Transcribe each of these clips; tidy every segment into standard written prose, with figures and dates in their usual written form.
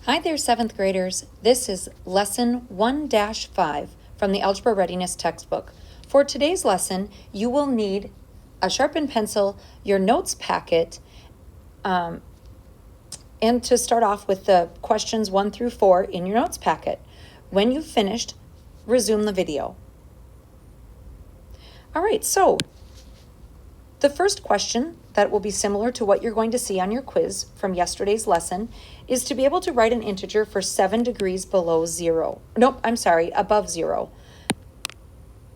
Hi there, 7th graders. This is Lesson 1-5 from the Algebra Readiness textbook. For today's lesson, you will need a sharpened pencil, your notes packet, and to start off with the questions 1 through 4 in your notes packet. When you've finished, resume the video. All right, so the first question that will be similar to what you're going to see on your quiz from yesterday's lesson is to be able to write an integer for 7 degrees above 0.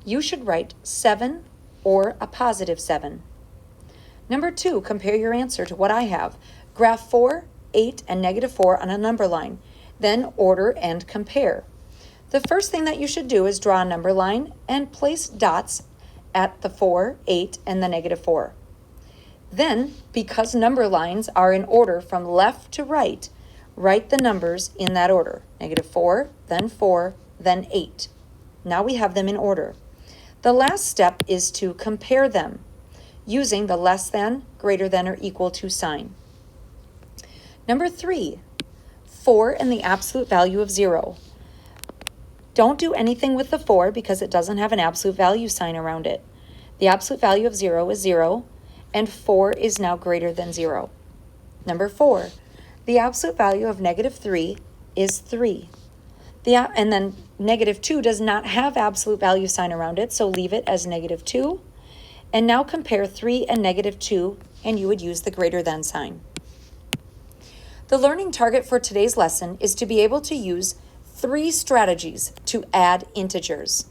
You should write 7 or a positive 7. Number 2, compare your answer to what I have. Graph 4, 8, and -4 on a number line. Then order and compare. The first thing that you should do is draw a number line and place dots at the 4, 8, and the -4. Then, because number lines are in order from left to right, write the numbers in that order. -4, then 8. Now we have them in order. The last step is to compare them using the less than, greater than, or equal to sign. Number 3, 4 and the absolute value of 0. Don't do anything with the 4 because it doesn't have an absolute value sign around it. The absolute value of 0 is 0, and 4 is now greater than 0. Number 4, the absolute value of -3 is 3. And then -2 does not have absolute value sign around it, so leave it as -2. And now compare 3 and -2, and you would use the greater than sign. The learning target for today's lesson is to be able to use 3 strategies to add integers.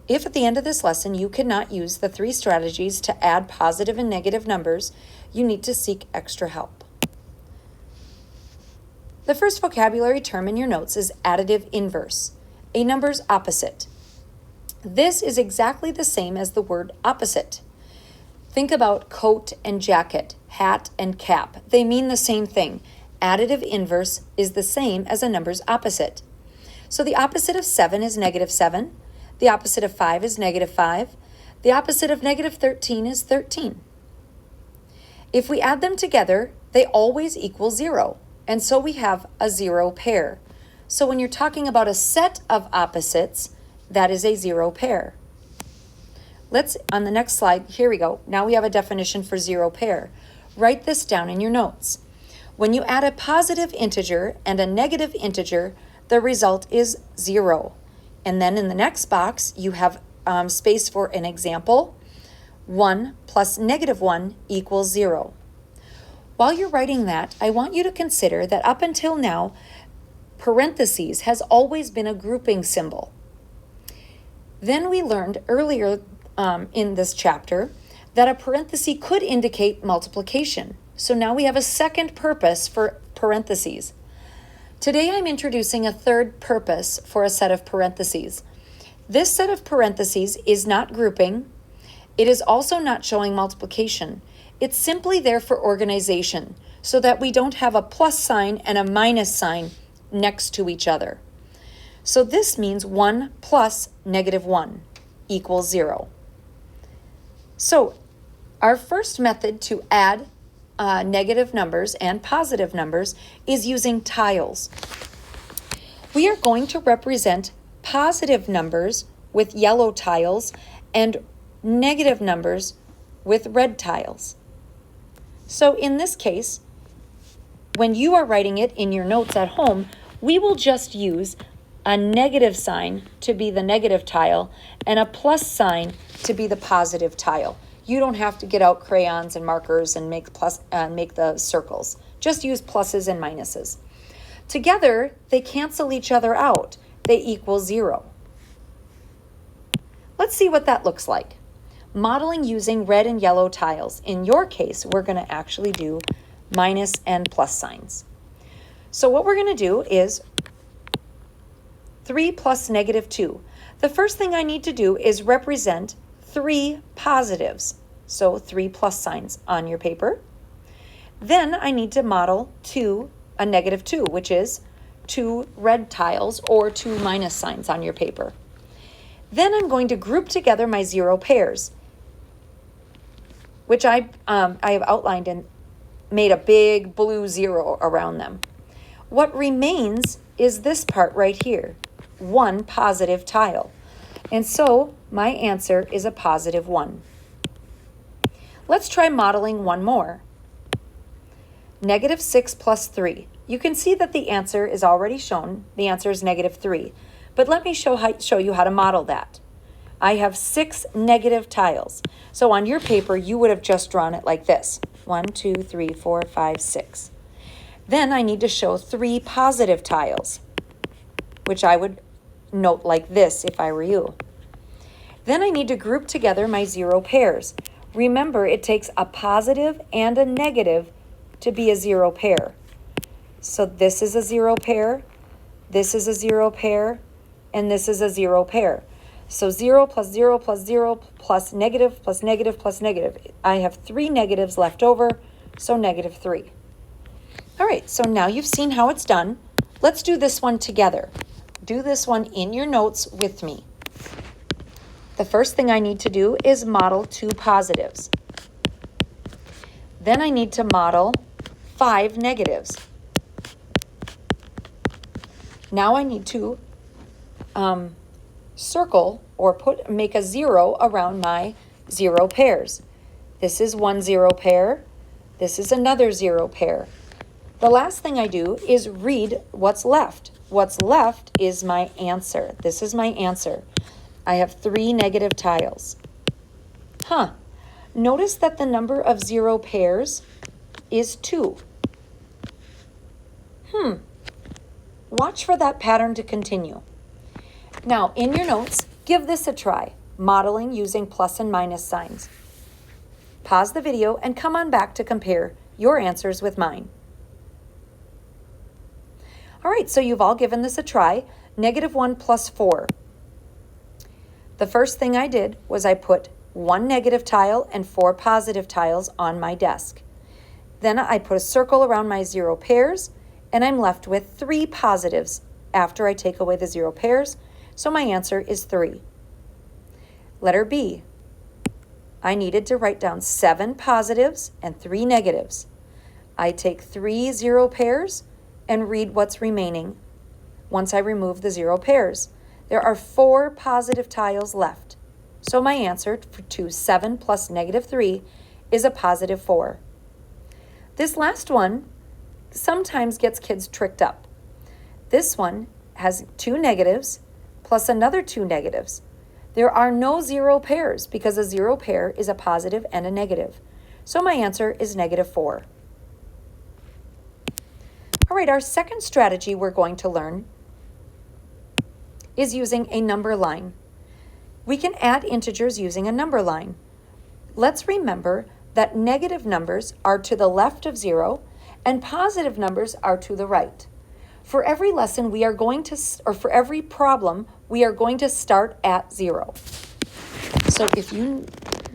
If at the end of this lesson you cannot use the 3 strategies to add positive and negative numbers, you need to seek extra help. The first vocabulary term in your notes is additive inverse, a number's opposite. This is exactly the same as the word opposite. Think about coat and jacket, hat and cap. They mean the same thing. Additive inverse is the same as a number's opposite. So the opposite of 7 is -7. The opposite of 5 is -5. The opposite of -13 is 13. If we add them together, they always equal 0, and so we have a 0 pair. So when you're talking about a set of opposites, that is a 0 pair. On the next slide, here we go. Now we have a definition for 0 pair. Write this down in your notes. When you add a positive integer and a negative integer, the result is 0. And then in the next box, you have space for an example. 1 plus -1 equals 0. While you're writing that, I want you to consider that up until now, parentheses has always been a grouping symbol. Then we learned earlier in this chapter that a parenthesis could indicate multiplication. So now we have a second purpose for parentheses. Today I'm introducing a third purpose for a set of parentheses. This set of parentheses is not grouping. It is also not showing multiplication. It's simply there for organization so that we don't have a plus sign and a minus sign next to each other. So this means 1 plus -1 equals 0. So our first method to add negative numbers and positive numbers is using tiles. We are going to represent positive numbers with yellow tiles and negative numbers with red tiles. So in this case, when you are writing it in your notes at home, we will just use a negative sign to be the negative tile and a plus sign to be the positive tile. You don't have to get out crayons and markers and make the circles. Just use pluses and minuses. Together, they cancel each other out. They equal 0. Let's see what that looks like. Modeling using red and yellow tiles. In your case, we're going to actually do minus and plus signs. So what we're going to do is 3 plus -2. The first thing I need to do is represent 3 positives, so 3 plus signs on your paper. Then I need to model a -2, which is 2 red tiles or 2 minus signs on your paper. Then I'm going to group together my 0 pairs, which I have outlined made a big blue 0 around them. What remains is this part right here, 1 positive tile. And so my answer is a positive 1. Let's try modeling one more. -6 plus 3. You can see that the answer is already shown. The answer is -3. But let me show you how to model that. I have 6 negative tiles. So on your paper, you would have just drawn it like this. 1, 2, 3, 4, 5, 6. Then I need to show 3 positive tiles, which I would note like this if I were you. Then I need to group together my 0 pairs. Remember, it takes a positive and a negative to be a 0 pair. So this is a 0 pair, this is a 0 pair, and this is a 0 pair. So 0 plus 0 plus 0 plus negative plus negative plus negative. I have 3 negatives left over, so -3. All right, so now you've seen how it's done. Let's do this one together. Do this one in your notes with me. The first thing I need to do is model 2 positives. Then I need to model 5 negatives. Now I need to circle or make a 0 around my 0 pairs. This is 1 0 pair. This is another 0 pair. The last thing I do is read what's left. What's left is my answer. This is my answer. I have 3 negative tiles. Notice that the number of 0 pairs is 2. Watch for that pattern to continue. Now, in your notes, give this a try, modeling using plus and minus signs. Pause the video and come on back to compare your answers with mine. All right, so you've all given this a try. -1 plus 4. The first thing I did was I put 1 negative tile and 4 positive tiles on my desk. Then I put a circle around my 0 pairs, and I'm left with 3 positives after I take away the 0 pairs, so my answer is 3. Letter B. I needed to write down 7 positives and 3 negatives. I take 3 0 pairs and read what's remaining once I remove the 0 pairs. There are 4 positive tiles left, so my answer to 7 plus -3 is a positive 4. This last one sometimes gets kids tricked up. This one has 2 negatives plus another 2 negatives. There are no 0 pairs because a 0 pair is a positive and a negative. So my answer is -4. All right, our second strategy we're going to learn is using a number line. We can add integers using a number line. Let's remember that negative numbers are to the left of 0 and positive numbers are to the right. For every lesson, we are going to, or for every problem, we are going to start at 0. So if you,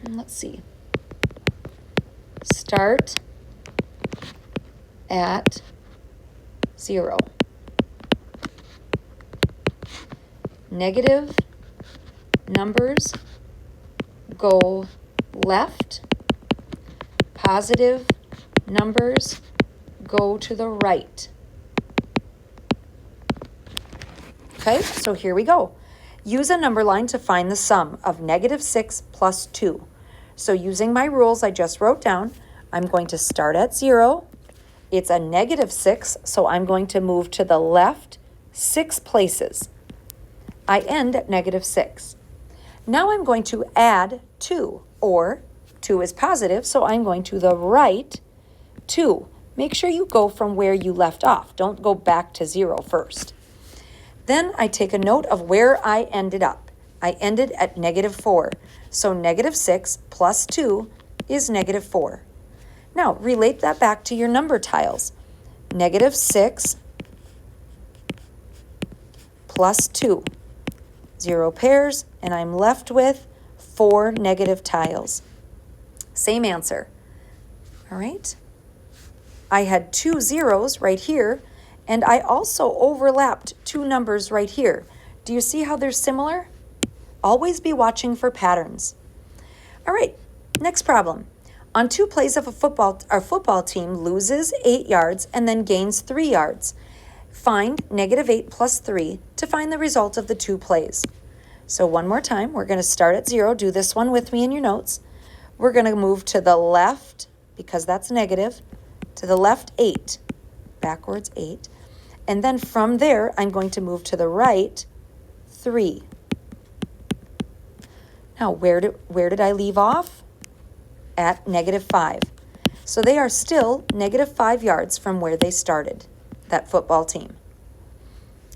let's see, start at 0. Negative numbers go left, positive numbers go to the right. Okay, so here we go. Use a number line to find the sum of -6 plus 2. So using my rules I just wrote down, I'm going to start at 0. It's a -6, so I'm going to move to the left 6 places. I end at -6. Now I'm going to add 2, or 2 is positive, so I'm going to the right 2. Make sure you go from where you left off. Don't go back to 0 first. Then I take a note of where I ended up. I ended at -4. So -6 plus 2 is -4. Now relate that back to your number tiles. -6 plus 2. 0 pairs, and I'm left with 4 negative tiles. Same answer. All right. I had 2 zeros right here, and I also overlapped 2 numbers right here. Do you see how they're similar? Always be watching for patterns. All right, next problem. On 2 plays of our football team loses 8 yards and then gains 3 yards. Find -8 plus 3 to find the result of the 2 plays. So one more time, we're going to start at 0. Do this one with me in your notes. We're going to move to the left, because that's negative, to the left 8, backwards 8. And then from there, I'm going to move to the right 3. Now, where did I leave off? At -5. So they are still -5 yards from where they started, that football team.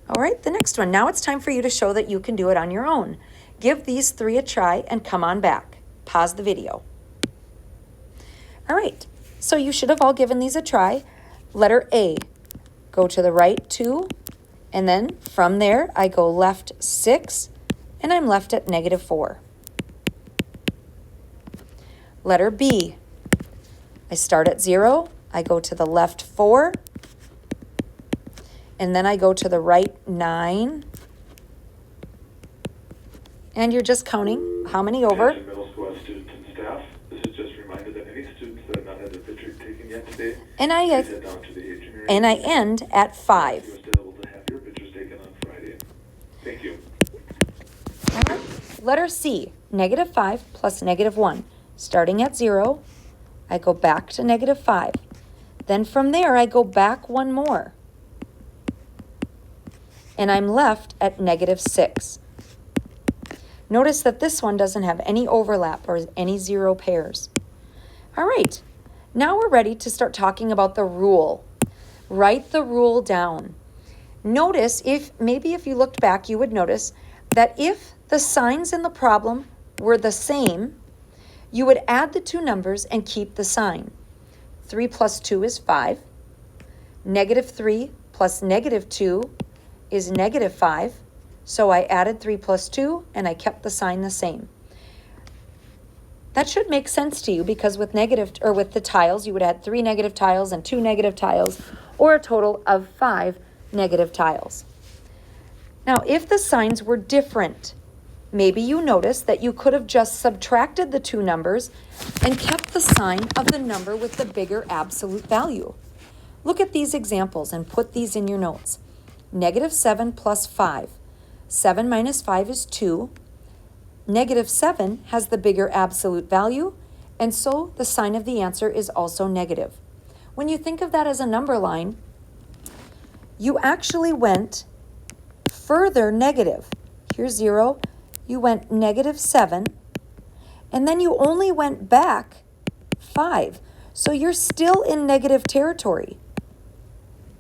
All right, the next one. Now it's time for you to show that you can do it on your own. Give these 3 a try and come on back. Pause the video. All right, so you should have all given these a try. Letter A, go to the right 2, and then from there I go left 6, and I'm left at -4. Letter B, I start at 0, I go to the left 4, and then I go to the right 9, and you're just counting how many over. Attention middle school students and staff. This is just a reminder that any students that have not had their picture taken yet today, And please head down to the aging area. I end at 5. You are still able to have your pictures taken on Friday. Thank you. All right. Letter C, -5 plus -1. Starting at 0, I go back to -5. Then from there, I go back one more. And I'm left at -6. Notice that this one doesn't have any overlap or any 0 pairs. All right, now we're ready to start talking about the rule. Write the rule down. Notice, if you looked back, you would notice that if the signs in the problem were the same, you would add the 2 numbers and keep the sign. 3 plus 2 is 5. -3 plus -2 is -5. So I added 3 plus 2 and I kept the sign the same. That should make sense to you, because with with the tiles, you would add 3 negative tiles and 2 negative tiles, or a total of 5 negative tiles. Now, if the signs were different, maybe you noticed that you could have just subtracted the 2 numbers and kept the sign of the number with the bigger absolute value. Look at these examples and put these in your notes. -7 plus 5. 7 minus 5 is 2. -7 has the bigger absolute value, and so the sign of the answer is also negative. When you think of that as a number line, you actually went further negative. Here's 0. You went -7, and then you only went back 5. So you're still in negative territory.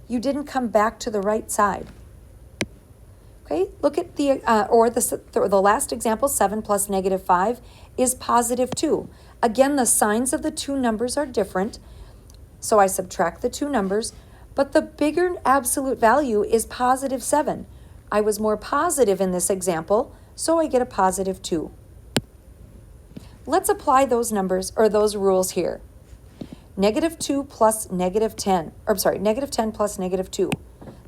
You didn't come back to the right side. Okay, look at the last example, 7 plus -5 is +2. Again, the signs of the 2 numbers are different, so I subtract the 2 numbers, but the bigger absolute value is +7. I was more positive in this example, so I get a +2. Let's apply those numbers, or those rules here. -2 plus -10, -10 plus -2.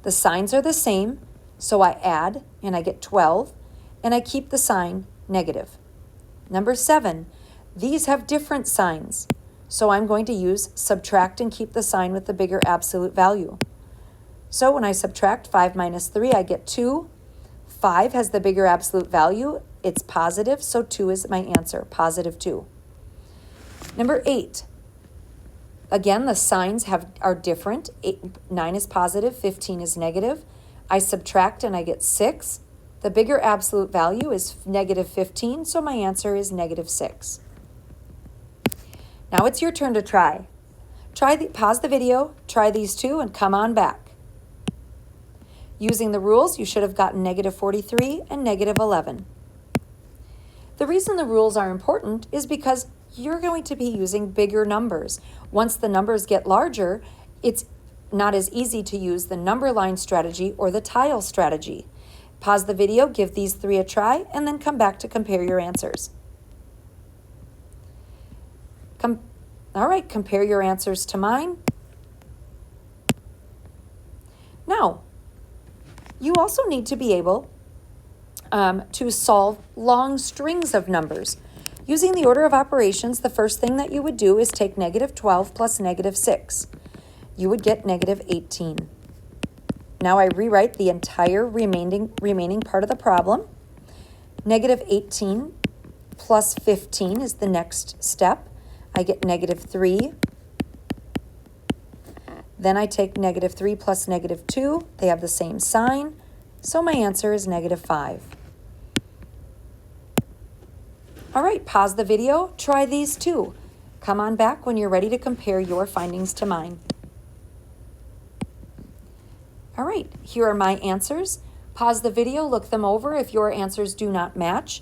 The signs are the same, so I add and I get 12, and I keep the sign negative. Number 7, these have different signs, so I'm going to use subtract and keep the sign with the bigger absolute value. So when I subtract 5 minus 3, I get 2. 5 has the bigger absolute value. It's positive, so 2 is my answer, +2. Number 8. Again, the signs are different. 9 is positive, 15 is negative. I subtract and I get 6. The bigger absolute value is -15, so my answer is -6. Now it's your turn to try. Pause the video, try these 2, and come on back. Using the rules, you should have gotten -43 and -11. The reason the rules are important is because you're going to be using bigger numbers. Once the numbers get larger, it's not as easy to use the number line strategy or the tile strategy. Pause the video, give these 3 a try, and then come back to compare your answers. All right, compare your answers to mine. Now, you also need to be able to solve long strings of numbers. Using the order of operations, the first thing that you would do is take negative 12 plus negative 6. You would get negative 18. Now I rewrite the entire remaining part of the problem. Negative 18 plus 15 is the next step. I get negative 3. Then I take negative 3 plus negative 2. They have the same sign. So my answer is negative 5. All right, pause the video. Try these too. Come on back when you're ready to compare your findings to mine. All right, here are my answers. Pause the video, look them over if your answers do not match.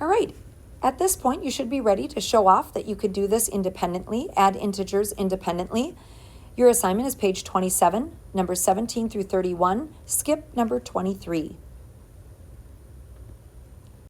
All right, at this point, you should be ready to show off that you could do this independently, add integers independently. Your assignment is page 27, numbers 17 through 31, skip number 23.